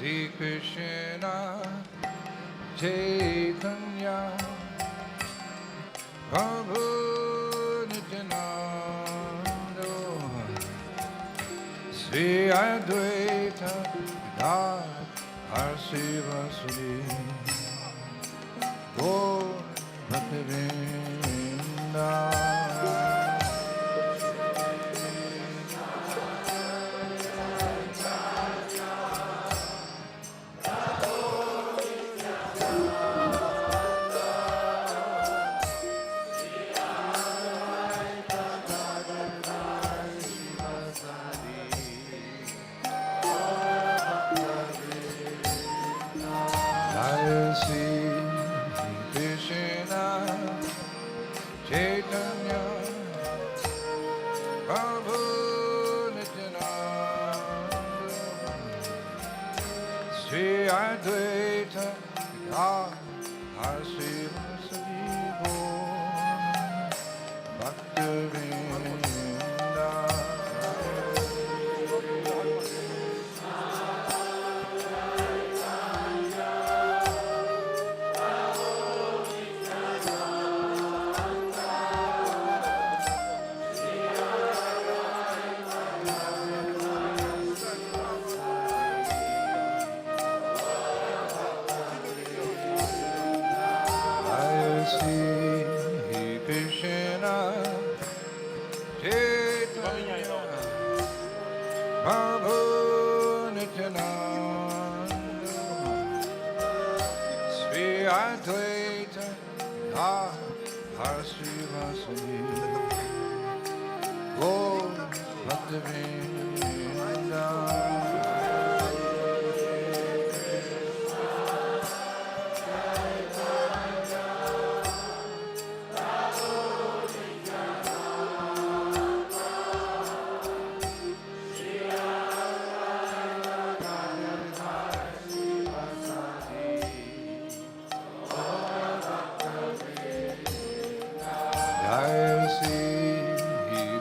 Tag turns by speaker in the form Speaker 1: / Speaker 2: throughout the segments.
Speaker 1: Sri Krishna Chaitanya Prabhu Nityananda Sri Advaita Gadadhar Sivasuri Gaur Bhaktivinoda Chaitanya Prabhu Nityananda Sri Advaita Gadadhar Sivasadi Gaur Bhaktivinoda Prabhu Nityananda Sri Advaita Gadadhar Sivasadi Gaur Bhaktivinoda Jai Sri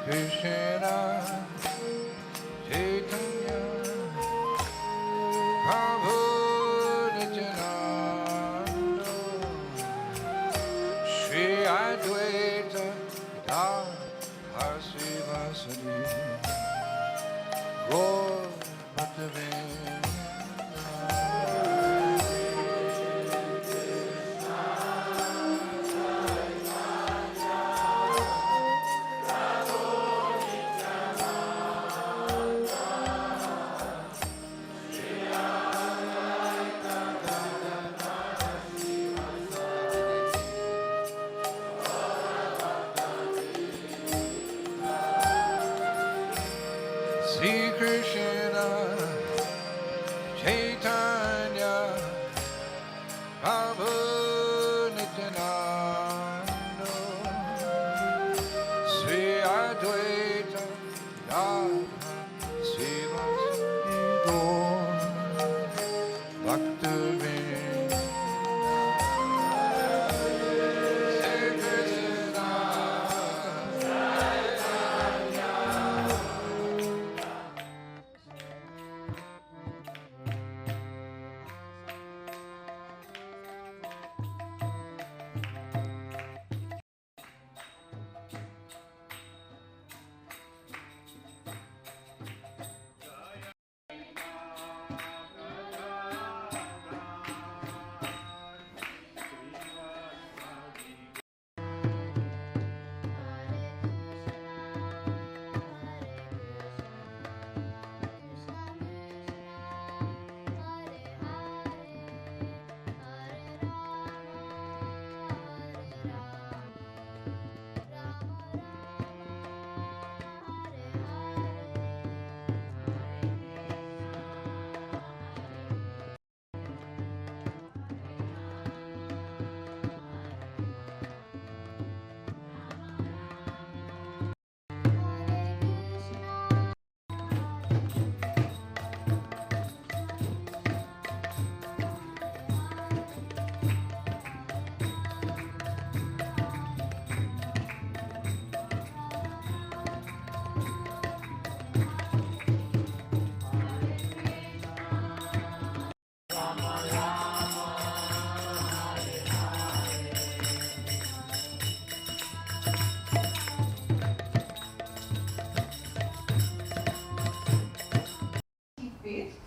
Speaker 1: Krishna Chaitanya Prabhu Nityananda Sri Advaita Gadadhar Sivasadi Gaur Bhaktivinoda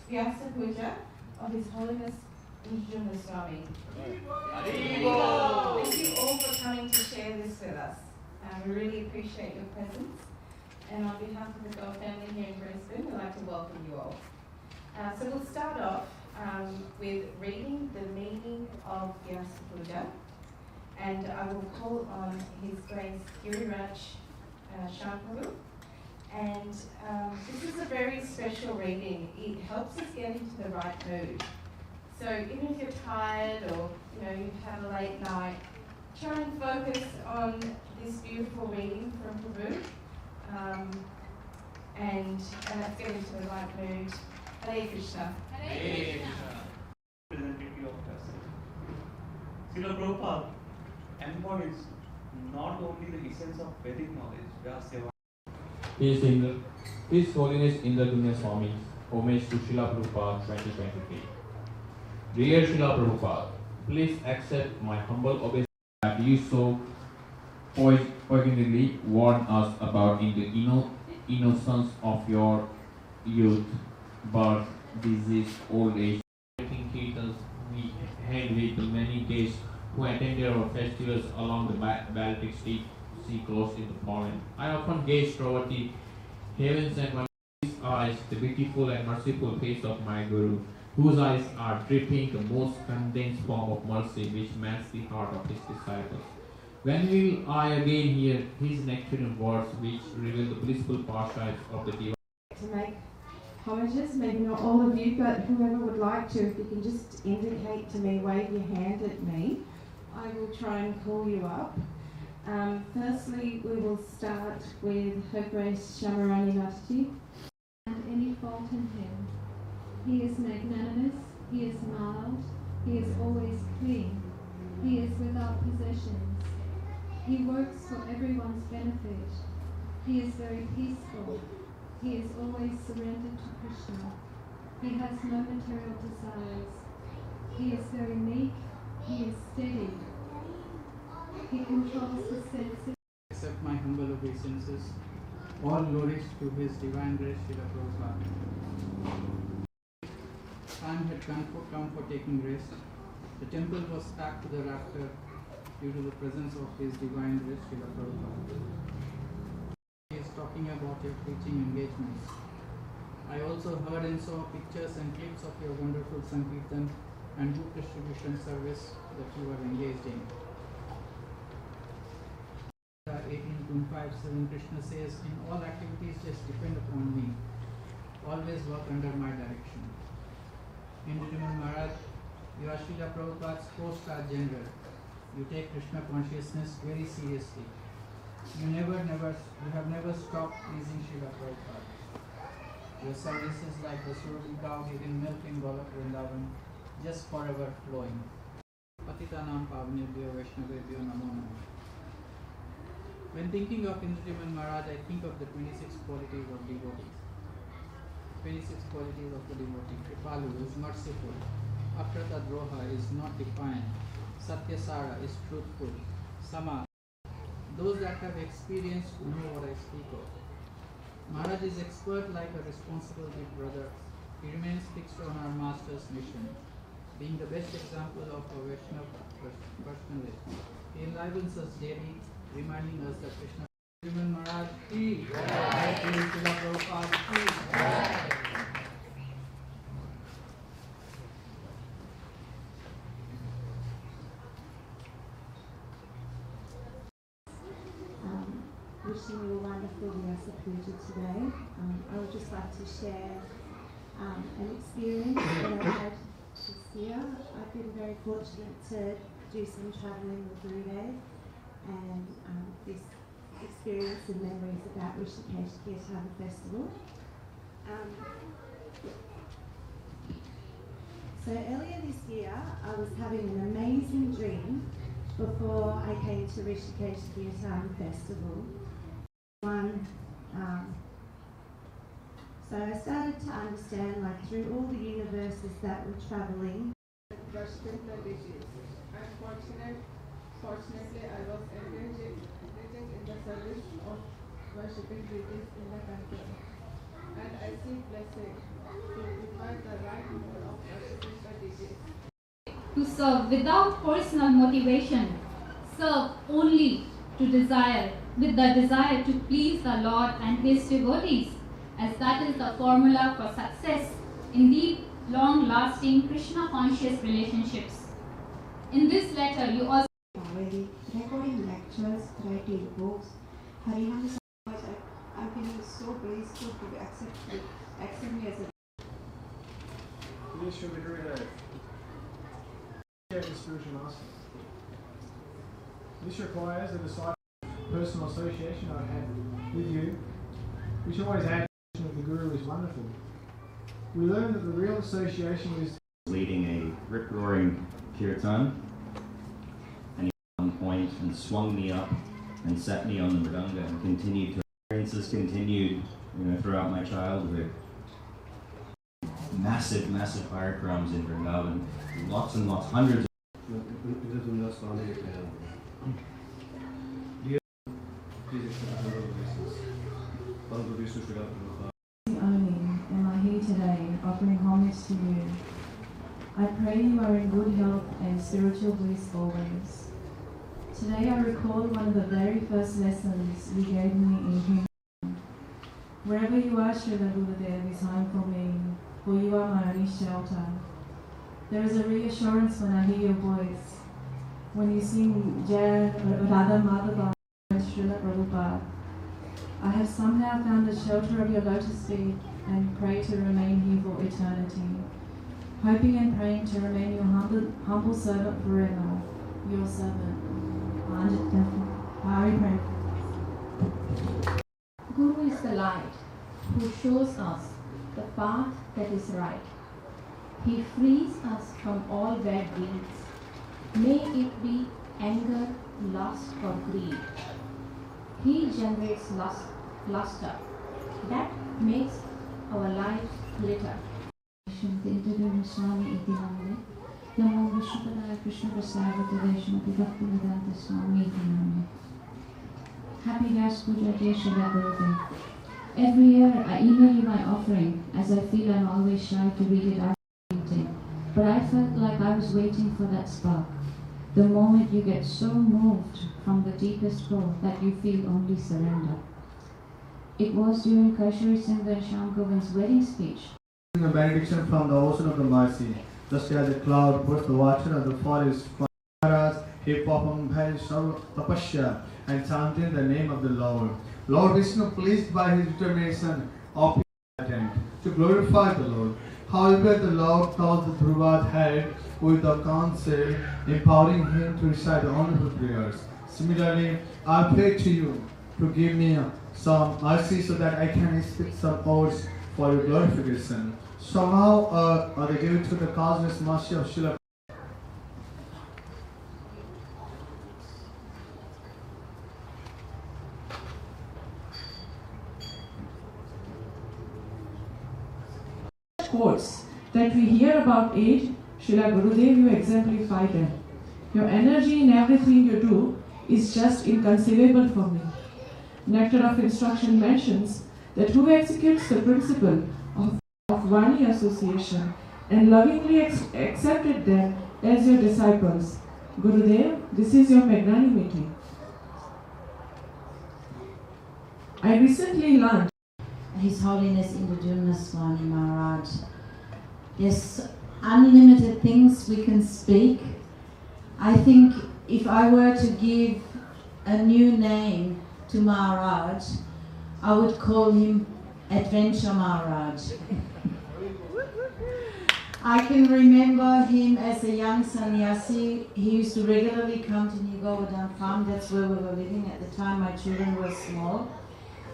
Speaker 2: Vyasa Puja of His Holiness Indradyumna Swami. Thank you all for coming to share this with us. We really appreciate your presence. And on behalf of the God family here in Brisbane, we'd like to welcome you all. So we'll start off with reading the meaning of Vyasa Puja. And I will call on His Grace Giriraj Shankar. And this is a very special reading. It helps us get into the right mood. So even if you're tired or you've had a late night, try and focus on this beautiful reading from Prabhu. And let's get into the right mood. Hare Krishna.
Speaker 3: Hare Krishna. Representative of Vyasa. Srila Prabhupada embodies not only the essence of Vedic knowledge, Vyasa.
Speaker 4: His Holiness Indradyumna Swami, homage to Srila Prabhupada 2023. Dear Srila Prabhupada, please accept my humble obeisance that you so poignantly warn us about in the innocence of your youth, birth, disease, old age. Making kirtans, we had with many guests who attended our festivals along the Baltic Sea coast in the Poland. I often gaze toward the heavens and wonder his eyes, the beautiful and merciful face of my Guru, whose eyes are dripping the most condensed form of mercy which melts the heart of his disciples. When will I again hear his nectarine words which reveal the blissful pastimes of the divine?
Speaker 2: To make homages, maybe not all of you, but whoever would like to, if you can just indicate to me, wave your hand at me, I will try and call you up. Firstly, we will start with Her Grace Shamarani Vataji.
Speaker 5: And any fault in him. He is magnanimous, he is mild, he is always clean, he is without possessions. He works for everyone's benefit. He is very peaceful. He is always surrendered to Krishna. He has no material desires. He is very meek. He is steady. He controls the senses.
Speaker 6: Accept my humble obeisances. All glories to His Divine Grace Srila Prabhupada. Time had come for taking rest. The temple was packed to the rafter due to the presence of His Divine Grace Srila Prabhupada. He is talking about your preaching engagements. I also heard and saw pictures and clips of your wonderful Sankirtan and book distribution service that you are engaged in. 18.57 Krishna says, in all activities just depend upon me. Always work under my direction. Indradyumna Maharaj, you are Srila Prabhupada's 4-star general. You take Krishna consciousness very seriously. You have never stopped pleasing Srila Prabhupada. Your service is like the Surabhi cow giving milk in Golok Vrindavan, just forever flowing. Patitanam Pavanebhyo Vaishnavebhyo Namo Namo. When thinking of Indradyumna Maharaj, I think of the 26 qualities of devotees. 26 qualities of the devotee. Kripalu is merciful. Akratadroha is not defiant. Satyasara is truthful. Sama. Those that have experienced know what I speak of. Maharaj is expert like a responsible big brother. He remains fixed on our master's mission. Being the best example of a Vaishnava personalist, he enlivens us daily, reminding us that Krishna Maharaj ki jai, Srila Prabhupada ki jai.
Speaker 7: Wishing you a wonderful Vyasa Puja today. I would just like to share an experience that I've had this year. I've been very fortunate to do some travelling with Gurudev, and this experience and memories about Rishikesh Kirtan Festival. So earlier this year, I was having an amazing dream before I came to Rishikesh Kirtan Festival. So I started to understand, like, through all the universes that were travelling.
Speaker 8: Worshipping the deities. Fortunately, I was engaging in the service of worshipping deities in the country. And I seek blessing to divide the
Speaker 9: to serve without personal motivation, serve only to desire, with the desire to please the Lord and His devotees, as that is the formula for success in deep, long-lasting Krishna-conscious relationships. In this letter, you also
Speaker 7: recording lectures, writing books, Harinam so much. I'm feeling so blessed to accept me as a.
Speaker 10: This should be doing a spiritual master. This requires a decided personal association I've had with you, which always adds with the Guru is wonderful. We learn that the real association is
Speaker 11: leading a rip-roaring kirtan, and he on point and swung me up and set me on the mridanga and continued to experiences continued, throughout my childhood. Massive fire drums in Vrindavan, lots and lots, hundreds of
Speaker 12: Indradyumna Swami, please accept the obeisance. Param Vishnu Srila Prabhupada.
Speaker 13: Only am I here today offering homage to you. I pray you are in good health and spiritual bliss always. Today I recall one of the very first lessons you gave me in human. Wherever you are, Srila Gurudev is home for me, for you are my only shelter. There is a reassurance when I hear your voice, when you sing Jai Radha Madhava and Srila Prabhupada. I have somehow found the shelter of your lotus feet and pray to remain here for eternity, hoping and praying to remain your humble servant forever, your servant. Hari Prem.
Speaker 14: Guru is the light who shows us the path that is right. He frees us from all bad deeds. May it be anger, lust or greed. He generates luster that makes our lives glitter.
Speaker 15: Indradyumna Swami iti namne. Namo Vishnupadaya Krishna Prasada Deveshmati Bhaktivedanta Swami iti namne. Happy Vyasa Puja Day Srila Gurudev. Every year I email you my offering, as I feel I'm always shy to read it out meeting. But I felt like I was waiting for that spark. The moment you get so moved from the deepest core that you feel only surrender. It was during Kashmir Singh and Shyam Govind's wedding speech.
Speaker 10: A benediction from the ocean of the mercy, just as a cloud puts the water of the forest from Maharaj, he performed very tapasya and chanted the name of the Lord. Lord Vishnu, pleased by his determination of his attempt to glorify the Lord. However, the Lord caused the Dhruvad head with the counsel, empowering him to recite honorable prayers. Similarly, I pray to you to give me some mercy so that I can speak some words for your glorification. Somehow, they give it to the causeless mercy of Srila.
Speaker 16: Quotes that we hear about age, Srila Gurudev, you exemplify them. Your energy in everything you do is just inconceivable for me. Nectar of Instruction mentions that who executes the principle of Vani association and lovingly accepted them as your disciples. Gurudev, this is your magnanimity. I recently learned
Speaker 15: His Holiness Indradyumna Swami Maharaj. There's unlimited things we can speak. I think if I were to give a new name to Maharaj, I would call him Adventure Maharaj. I can remember him as a young sannyasi. He used to regularly come to New Govardhan farm. That's where we were living at the time. My children were small.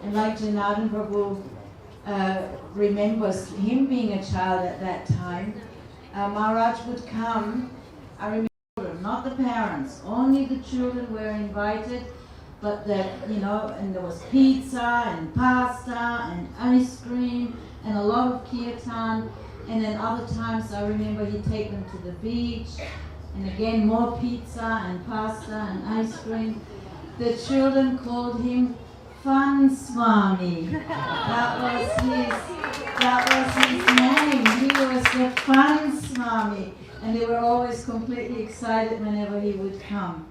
Speaker 15: And like Janardhan Prabhu remembers him being a child at that time, Maharaj would come. I remember, not the parents, only the children were invited. But and there was pizza and pasta and ice cream and a lot of kirtan. And then other times I remember he'd take them to the beach, and again more pizza and pasta and ice cream. The children called him Fun Swami. That was his name. He was the Fun Swami.
Speaker 17: Swami, and they were always completely excited whenever he would come.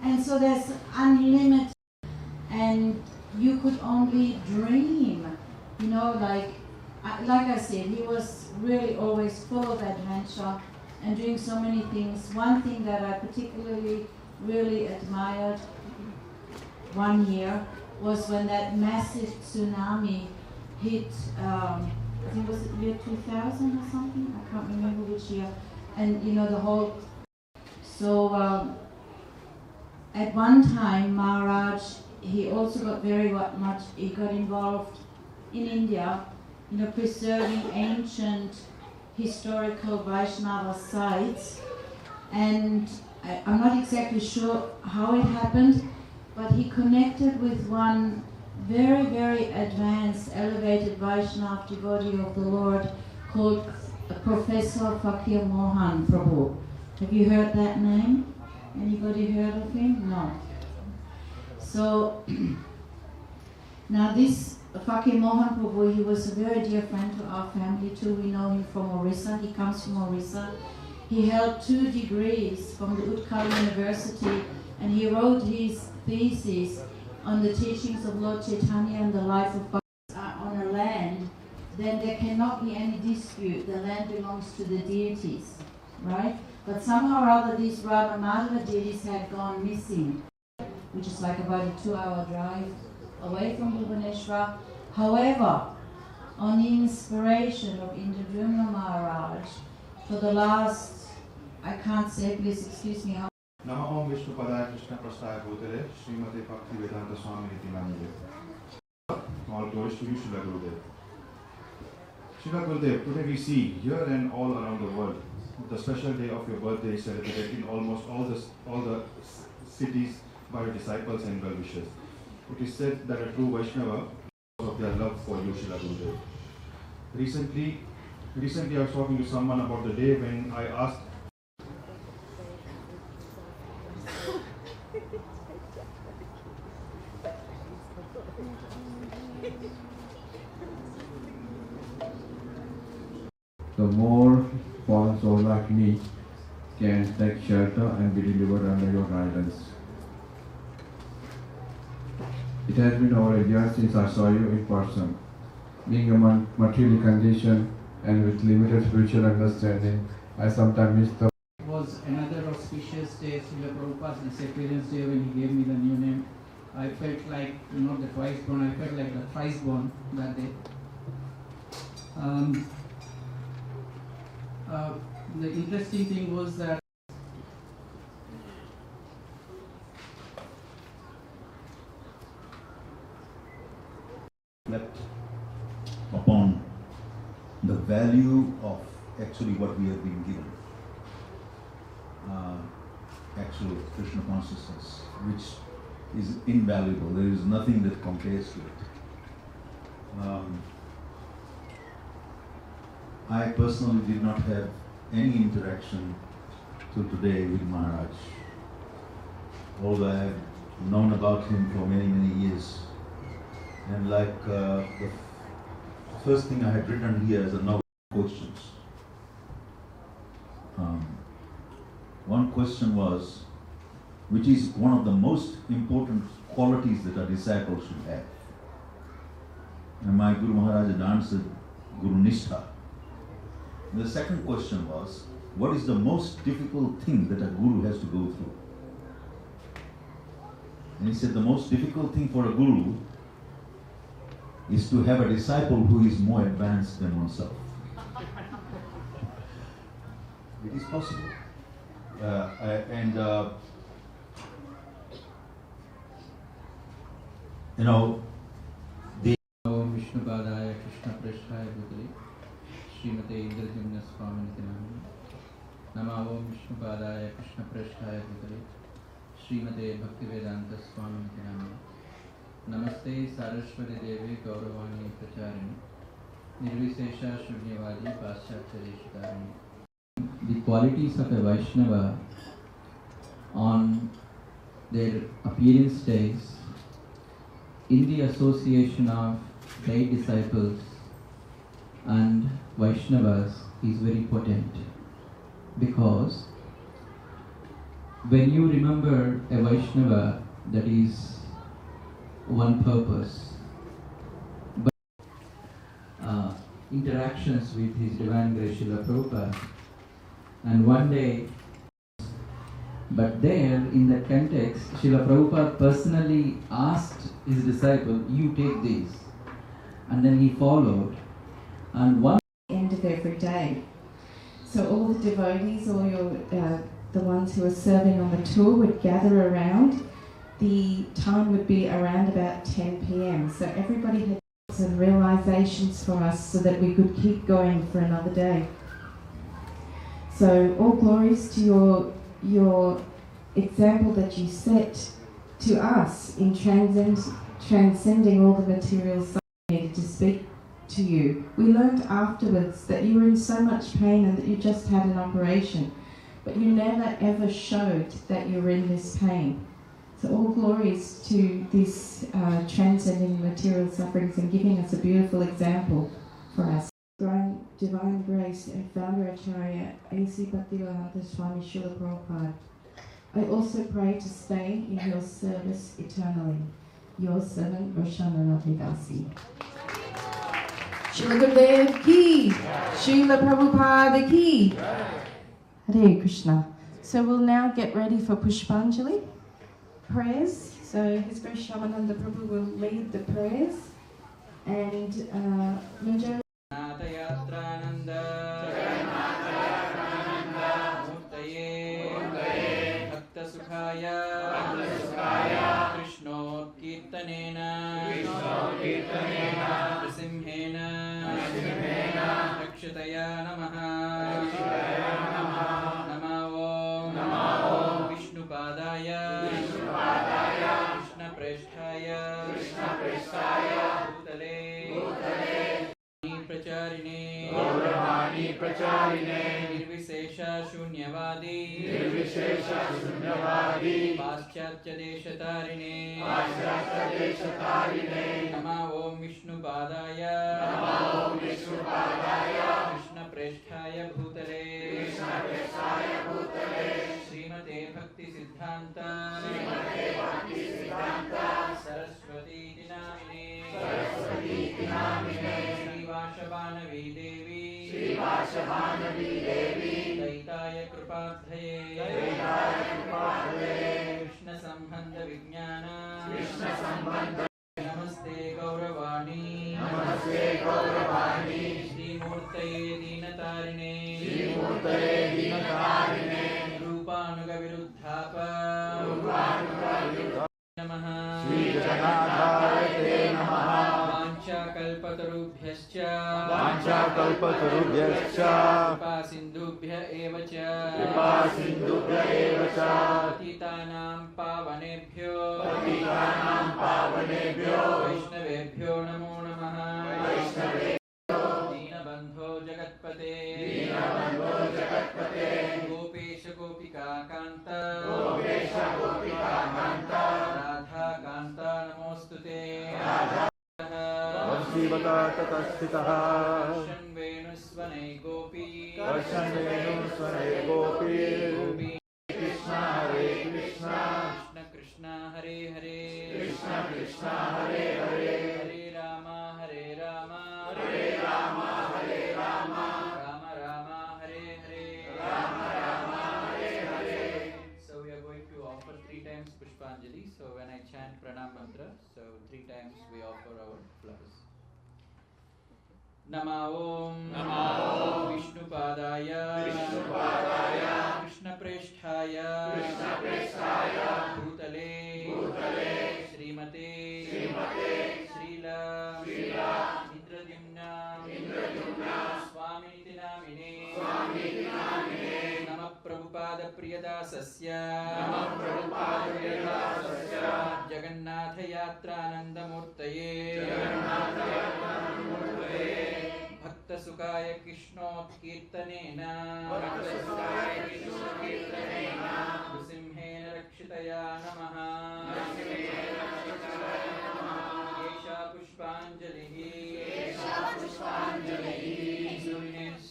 Speaker 17: And so there's unlimited, and you could only dream, you know, like I said, he was really always full of adventure and doing so many things. One thing that I particularly really admired one year was when that massive tsunami hit, I think was it year 2000 or something? I can't remember which year. And you know, the whole, so at one time Maharaj, he also got he got involved in India, you know, preserving ancient historical Vaishnava sites. And I'm not exactly sure how it happened, but he connected with one very, very advanced, elevated Vaishnava devotee of the Lord called Professor Fakir Mohan Prabhu. Have you heard that name? Anybody heard of him? No. So, now this Fakir Mohan Prabhu, he was a very dear friend to our family too. We know him from Orissa. He comes from Orissa. He held 2 degrees from the Utkal University, and he wrote his thesis on the teachings of Lord Chaitanya and the life of Bhakti on a land. Then there cannot be any dispute. The land belongs to the deities, right? But somehow or other these Radha Madhava deities had gone missing, which is like about a 2-hour drive away from Bhubaneswar. However, on the inspiration of Indradyumna Maharaj, for the last, I can't say, please excuse me.
Speaker 10: Nama Om Vishnu Padaya Krishna Prasthaya Bhutale Srimati Bhakti Vedanta Swami Iti Namade. All glories to you, Srila Gurudev. Srila Gurudev, today we see here and all around the world the special day of your birthday is celebrated in almost all the cities by your disciples and well-wishers. It is said that a true Vaishnava, because of their love for you, Srila Gurudev. Recently I was talking to someone about the day when I asked
Speaker 18: the more fallen souls like me can take shelter and be delivered under your guidance. It has been over a year since I saw you in person. Being a materially conditioned and with limited spiritual understanding, I sometimes miss the...
Speaker 6: It was another auspicious day, Srila Prabhupada's disappearance day, when he gave me the new name. I felt like, not the twice born, I felt like the thrice born that day. The interesting thing was that
Speaker 19: reflect upon the value of actually what we have been given, actual Krishna consciousness, which is invaluable. There is nothing that compares to it. I personally did not have any interaction till today with Maharaj, although I have known about him for many, many years. And like the first thing I had written here is a number of questions. One question was, which is one of the most important qualities that a disciple should have. And my Guru Maharaj had answered, Guru Nishtha. The second question was, what is the most difficult thing that a guru has to go through? And he said, the most difficult thing for a guru is to have a disciple who is more advanced than oneself. It is possible. You know, the
Speaker 6: Om Vishnu Padaya Krishna Prasthaya Bhutale Srimate Indradyumna Swami Nama Om Vishnu Padaya Krishna Prasthaya Bhutale Srimate Bhakti Vedanta Swami Namaste Saraswati Devi Gauravani Pracharini Nirvisesha Shunyavadi Paschatya. The qualities of a Vaishnava on their appearance days in the association of paid disciples and Vaishnavas is very potent. because when you remember a Vaishnava, that is one purpose. But interactions with His Divine Grace Srila Prabhupada, and one day, but there in that context, Srila Prabhupada personally asked his disciple, "You take this," and then he followed, and one
Speaker 13: end of every day. So all the devotees, all the ones who are serving on the tour would gather around. The time would be around about 10 p.m. So everybody had some realizations for us so that we could keep going for another day. So all glories to your example that you set to us in transcending all the materials needed to speak to you. We learned afterwards that you were in so much pain and that you just had an operation, but you never ever showed that you were in this pain. So all glories to this transcending material sufferings and giving us a beautiful example for us. Divine Grace and Founder Acharya ISKCON Swami Srila Prabhupada, I also pray to stay in your service eternally. Your servant Roshana Vidasi.
Speaker 16: Srila Gurudev ki, Srila Prabhupada ki. Hare Krishna. So we'll now get ready for Pushpanjali prayers. So His Grace Shyamananda Prabhu will lead the prayers, and Manjari
Speaker 6: Kirtanena Nrisimhena Rakshitaya Namaha Namo Vishnupadaya Krishna Presthaya Bhutale Pracharine Nirvishesha Shunyavadi Paschatya Deshatarine Nama Om Vishnupadaya Krishna Presthaya Bhutale Srimate Bhakti Siddhanta Saraswati Dinamine Srivashabhanavi Devi Daitaya Kripadhaye Krishna Sambandha Vijnana Namaste Gauravani Shri Murtaye Dinatarine Rupanuga Viruddhapa Namaha Vanchakalpatarubhyascha Kripasindubhya evacha Patitanam pavanebhyo Vaishnavebhyo namo namaha Dinabandho jagatpate Gopesha Gopika Kanta Radha Kanta namostute Darshan Venusvanai Gopi Krishna Hare Krishna Krishna Hare Hare Hare Rama Hare Rama Rama Rama Hare Hare So we are going to offer 3 times Pushpanjali. So when I chant Pranam Mantra, so 3 times we offer our flowers. Nama Om Vishnupadaya Krishna Presthaya Bhutale Srimate Srila Indradyumna Swami Namine Nama Prabhupada Priyadasasya Jagannath Yatrananda Murtaye Bhakta Sukaya Krishnot Kirtanena Nrisimhena Rakshitaya Namaha Yesha Pushpanjali His Holiness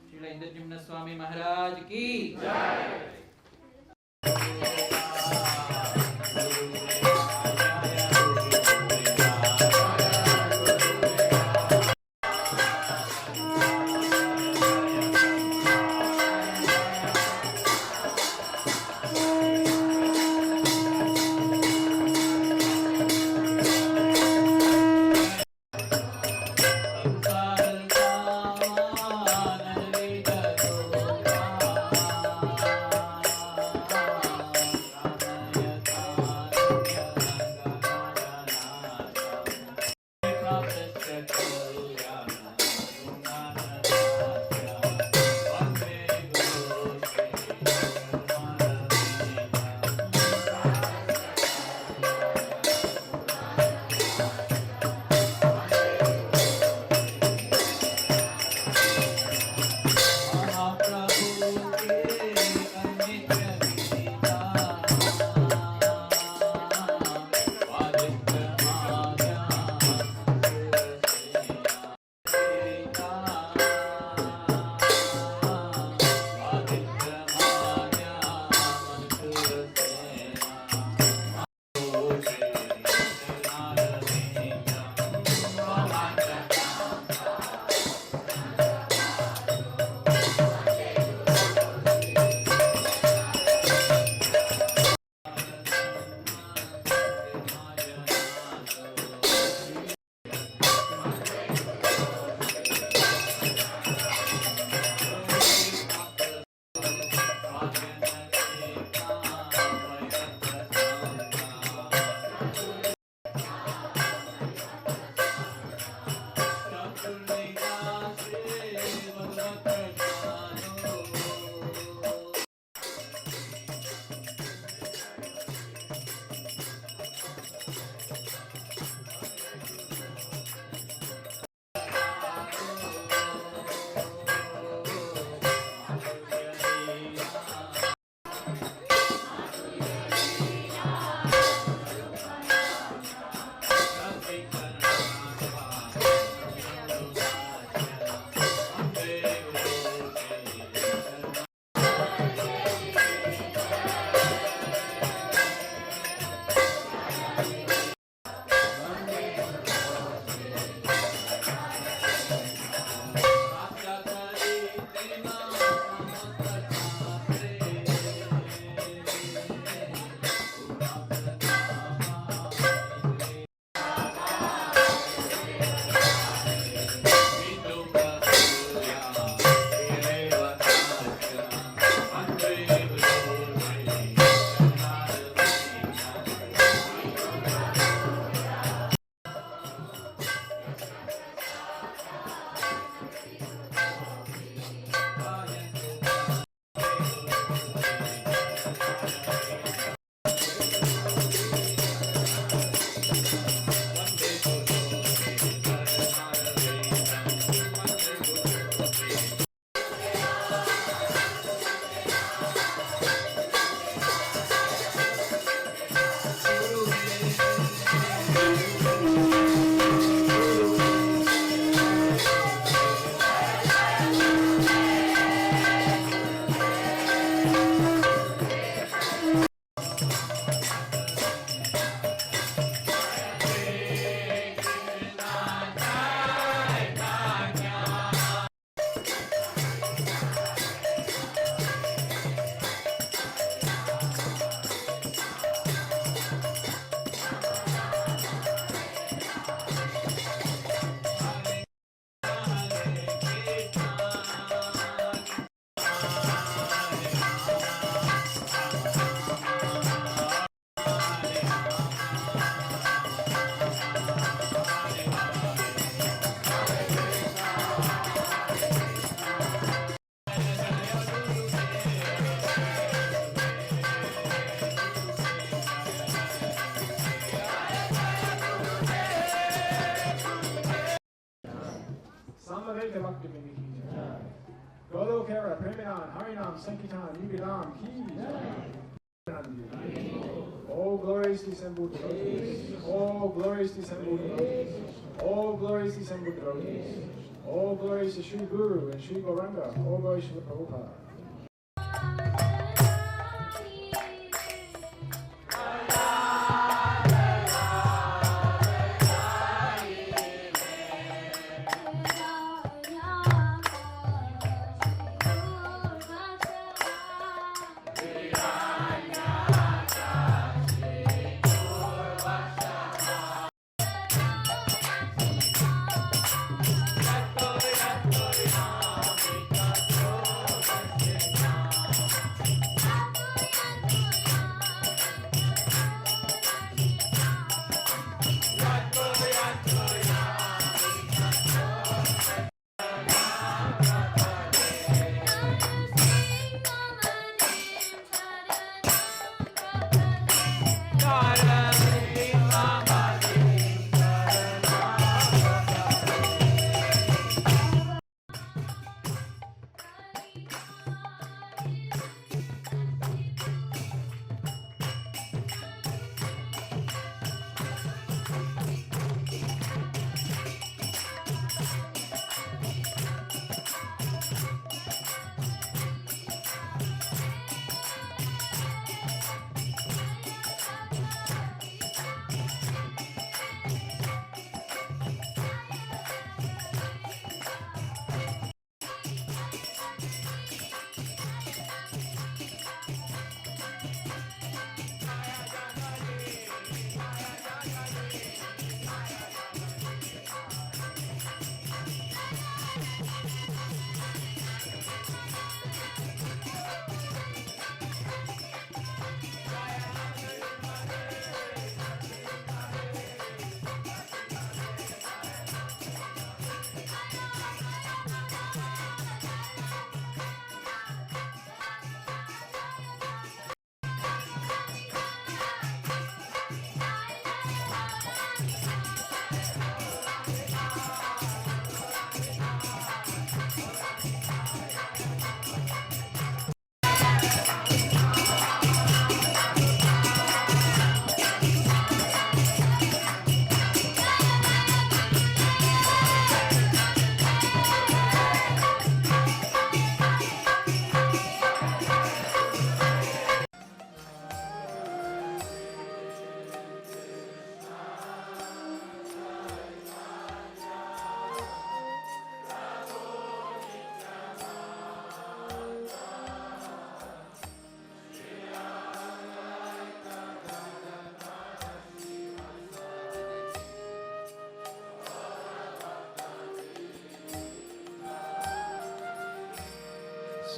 Speaker 6: Srila Indradyumna Swami Maharaj ki
Speaker 20: Kara, Premanan, Harinam, Sankirtan, Yubilam, Ki. All glories to San Buddha. All glories to San Buddha. All glories to San Buddha. All glories to Sri Guru and Sri Gauranga. All glories to the Prabhupada.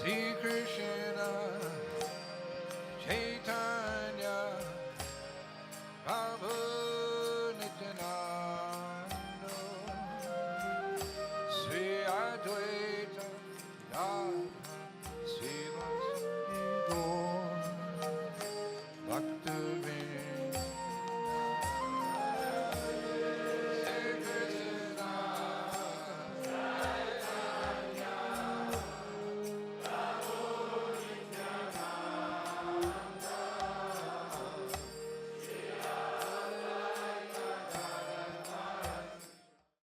Speaker 1: Sri Krishna